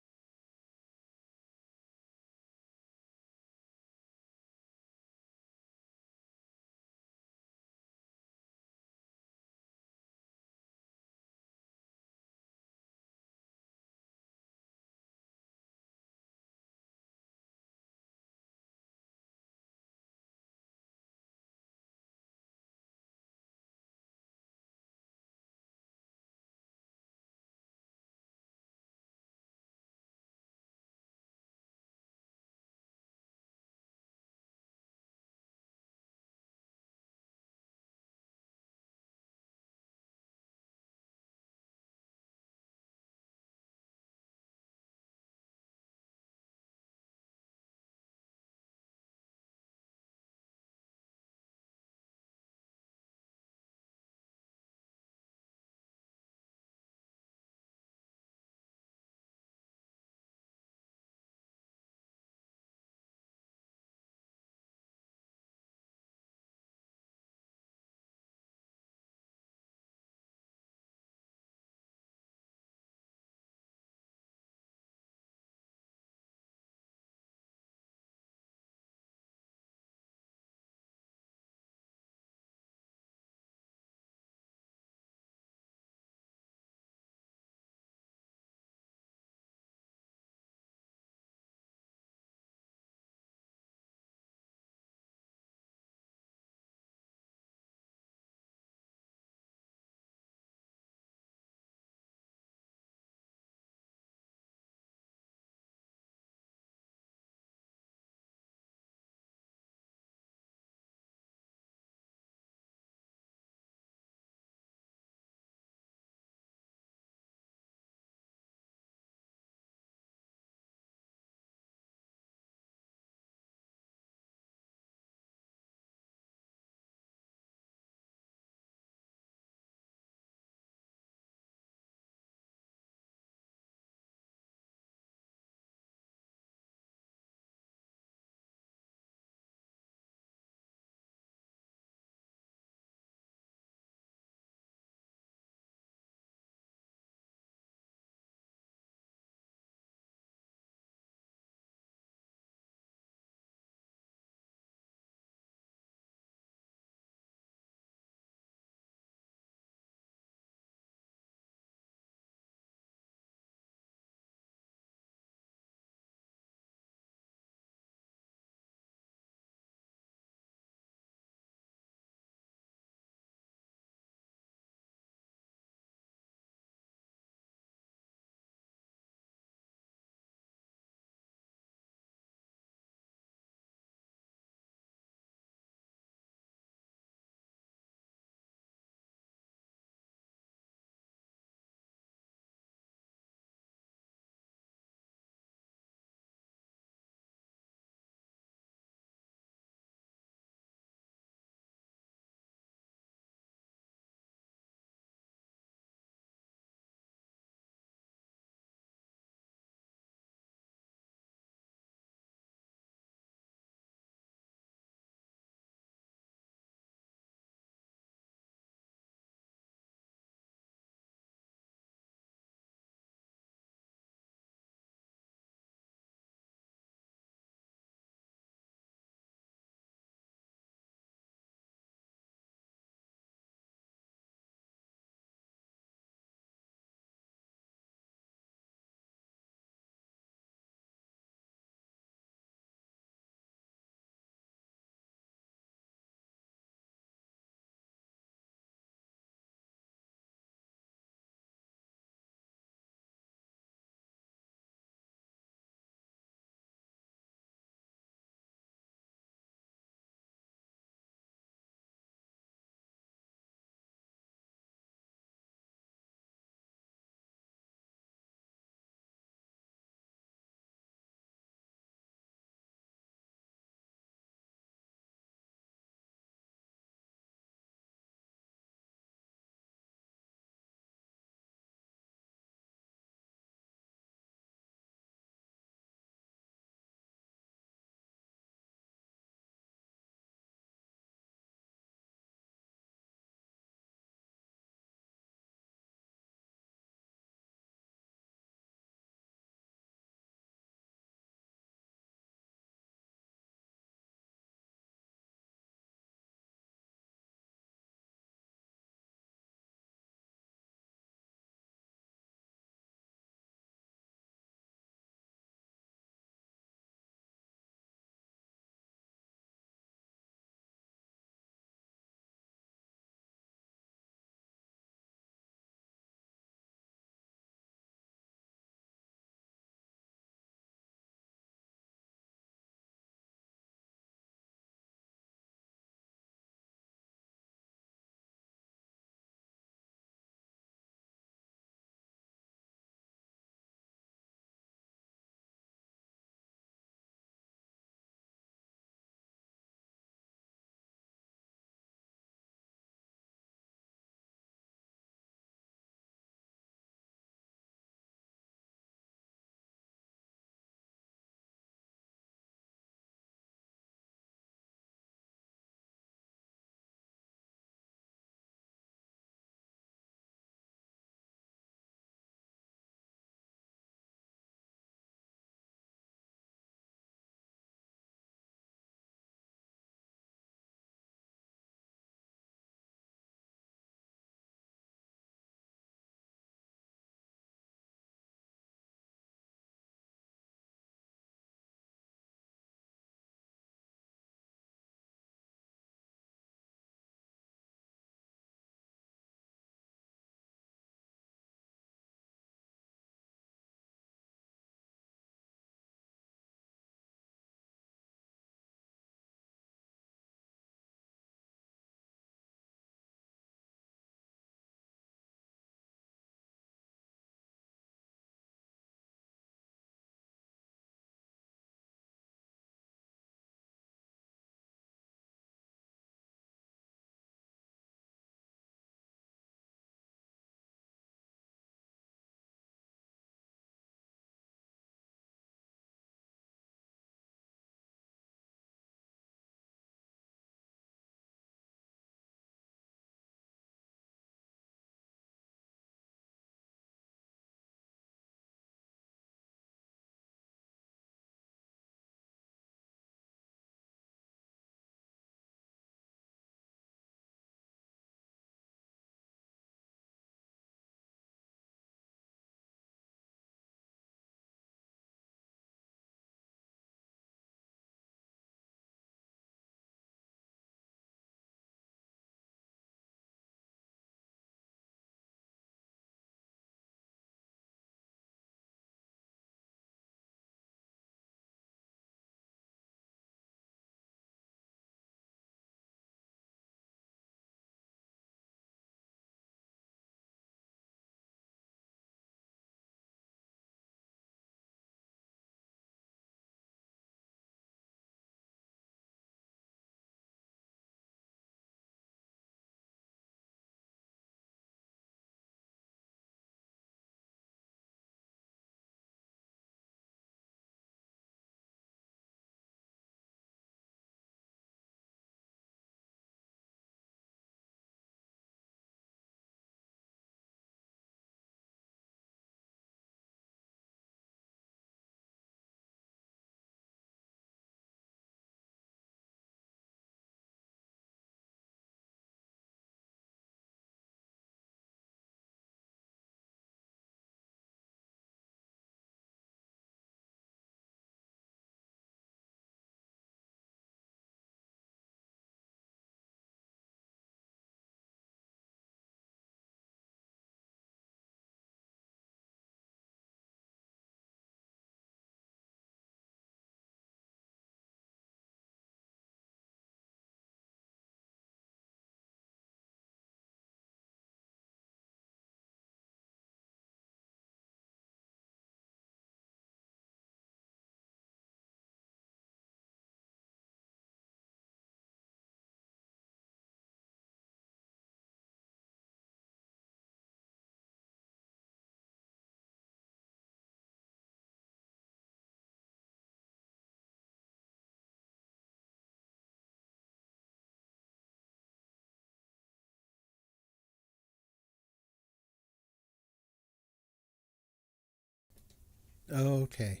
Okay.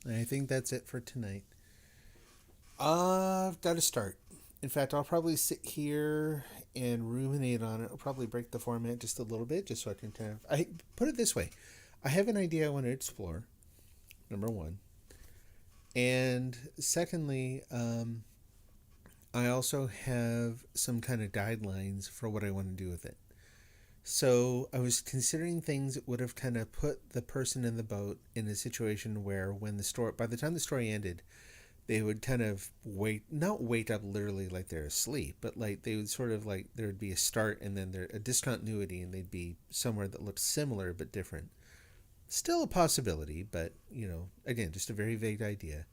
I think that's it for tonight. I've got to start. In fact, I'll probably sit here and ruminate on it. I'll probably break the format just a little bit, just so I can kind of. I put it this way: I have an idea I want to explore. Number one, and secondly, I also have some kind of guidelines for what I want to do with it. So I was considering things that would have kind of put the person in the boat in a situation where, when the story, by the time the story ended, they would kind of not wake up literally like they're asleep, but like they would sort of like there would be a start and then there a discontinuity, and they'd be somewhere that looked similar but different. Still a possibility, but again, just a very vague idea.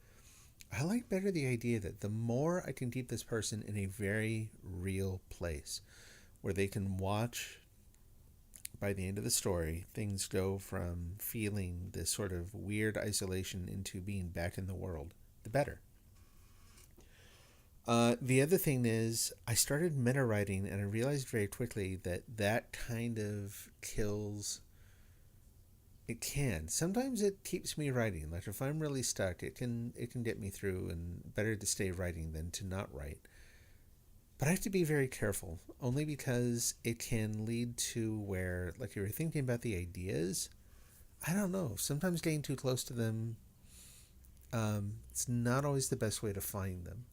I like better the idea that the more I can keep this person in a very real place where they can watch, by the end of the story, things go from feeling this sort of weird isolation into being back in the world, the better. The other thing is, I started meta writing, and I realized very quickly that that kind of kills. It can. Sometimes it keeps me writing. Like if I'm really stuck, it can get me through, and better to stay writing than to not write. But I have to be very careful, only because it can lead to where, like, you're thinking about the ideas. I don't know. Sometimes getting too close to them, it's not always the best way to find them.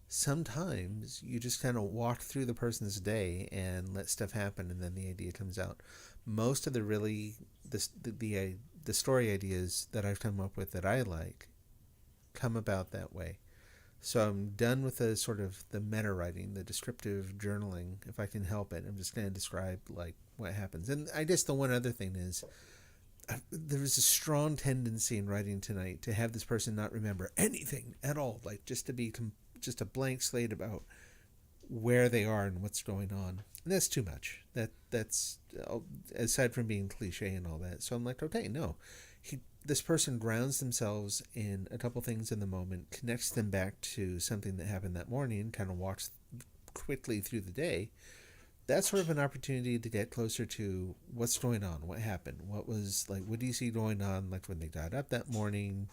Sometimes you just kind of walk through the person's day and let stuff happen, and then the idea comes out. Most of the really the story ideas that I've come up with that I like come about that way. So I'm done with the sort of the meta writing, the descriptive journaling. If I can help it, I'm just going to describe like what happens. And I guess the one other thing is, there was a strong tendency in writing tonight to have this person not remember anything at all, like just to be just a blank slate about where they are and what's going on. And that's too much. That's aside from being cliche and all that. So I'm like, okay, no, this person grounds themselves in a couple things in the moment, connects them back to something that happened that morning, kind of walks quickly through the day. That's sort of an opportunity to get closer to what's going on, what happened, what was like, what do you see going on, like when they got up that morning,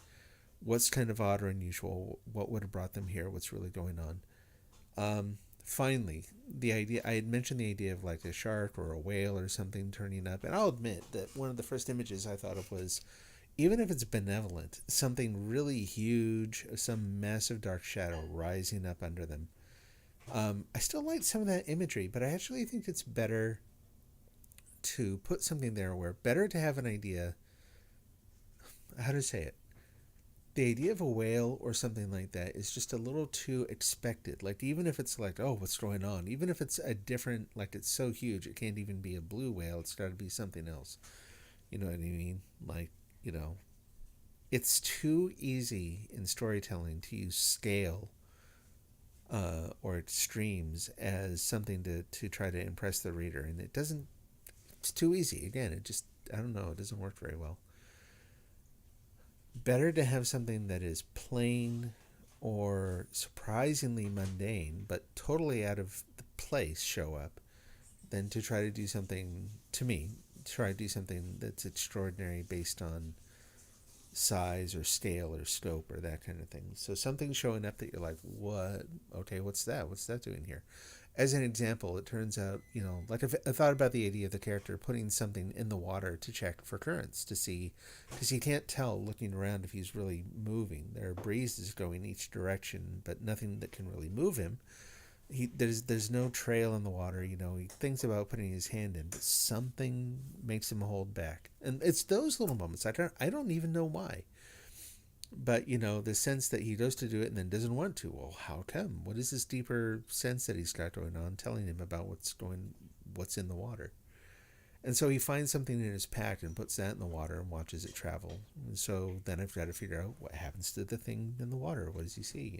what's kind of odd or unusual, what would have brought them here, what's really going on. Finally, the idea I had mentioned the idea of like a shark or a whale or something turning up, and I'll admit that one of the first images I thought of was, even if it's benevolent, something really huge, some massive dark shadow rising up under them. I still like some of that imagery, but I actually think it's better to put something there where better to have an idea. How to say it? The idea of a whale or something like that is just a little too expected. Like, even if it's like, oh, what's going on? Even if it's a different, like, it's so huge, it can't even be a blue whale. It's got to be something else. You know what I mean? Like, you know, it's too easy in storytelling to use scale or extremes as something to try to impress the reader. And it doesn't, it's too easy. Again, it just, I don't know, it doesn't work very well. Better to have something that is plain or surprisingly mundane but totally out of the place show up than to try to do something, to me, try to do something that's extraordinary based on size or scale or scope or that kind of thing. So something showing up that you're like, what? Okay, what's that? What's that doing here? As an example, it turns out, like I thought about the idea of the character putting something in the water to check for currents to see, because he can't tell looking around if he's really moving. There are breezes going each direction, but nothing that can really move him. There's no trail in the water. He thinks about putting his hand in, but something makes him hold back, and it's those little moments. I don't even know why. But the sense that he goes to do it and then doesn't want to. Well, how come? What is this deeper sense that he's got going on, telling him about what's in the water? And so he finds something in his pack and puts that in the water and watches it travel. And so then I've got to figure out what happens to the thing in the water. What does he see?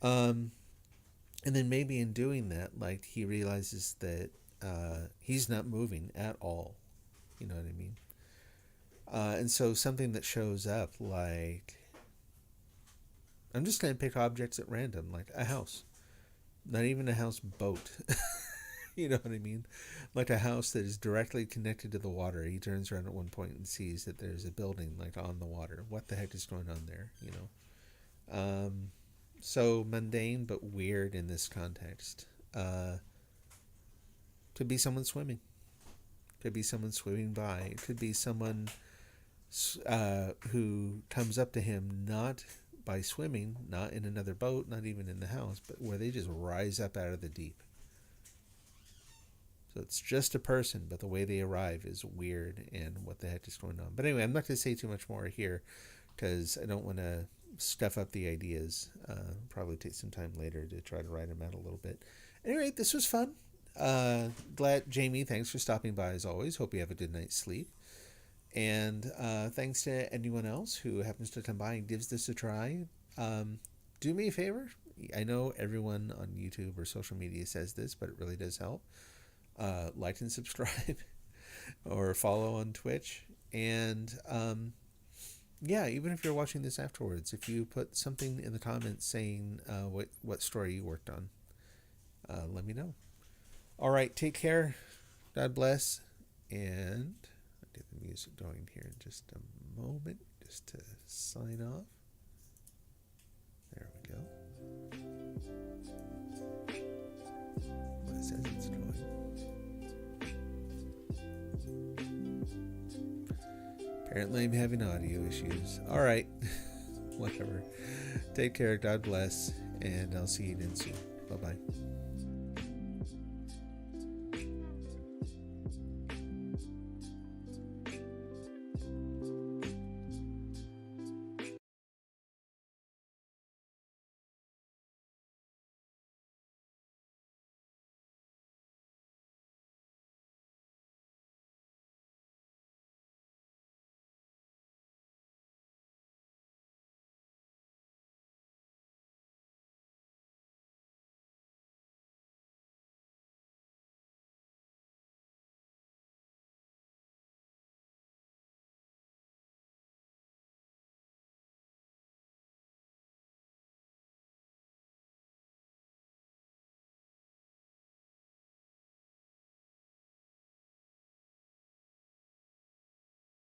And then maybe in doing that, like, he realizes that he's not moving at all. You know what I mean? And so something that shows up, like, I'm just going to pick objects at random, like a house. Not even a houseboat. You know what I mean? Like a house that is directly connected to the water. He turns around at one point and sees that there's a building like on the water. What the heck is going on there? You know. So mundane but weird in this context. Could be someone swimming. Could be someone swimming by. It could be someone who comes up to him not by swimming, not in another boat, not even in the house, but where they just rise up out of the deep. So it's just a person, but the way they arrive is weird, and what the heck is going on. But anyway, I'm not going to say too much more here because I don't want to stuff up the ideas. Probably take some time later to try to write them out a little bit. Anyway, this was fun. Glad, Jamie, thanks for stopping by as always. Hope you have a good night's sleep. And thanks to anyone else who happens to come by and gives this a try. Do me a favor. I know everyone on YouTube or social media says this, but it really does help. Like and subscribe or follow on Twitch. And yeah, even if you're watching this afterwards, if you put something in the comments saying what story you worked on, let me know. All right, take care. God bless. And I'll get the music going here in just a moment, just to sign off. There we go. Well, it says it's going. Apparently I'm having audio issues. All right. Whatever. Take care. God bless. And I'll see you again soon.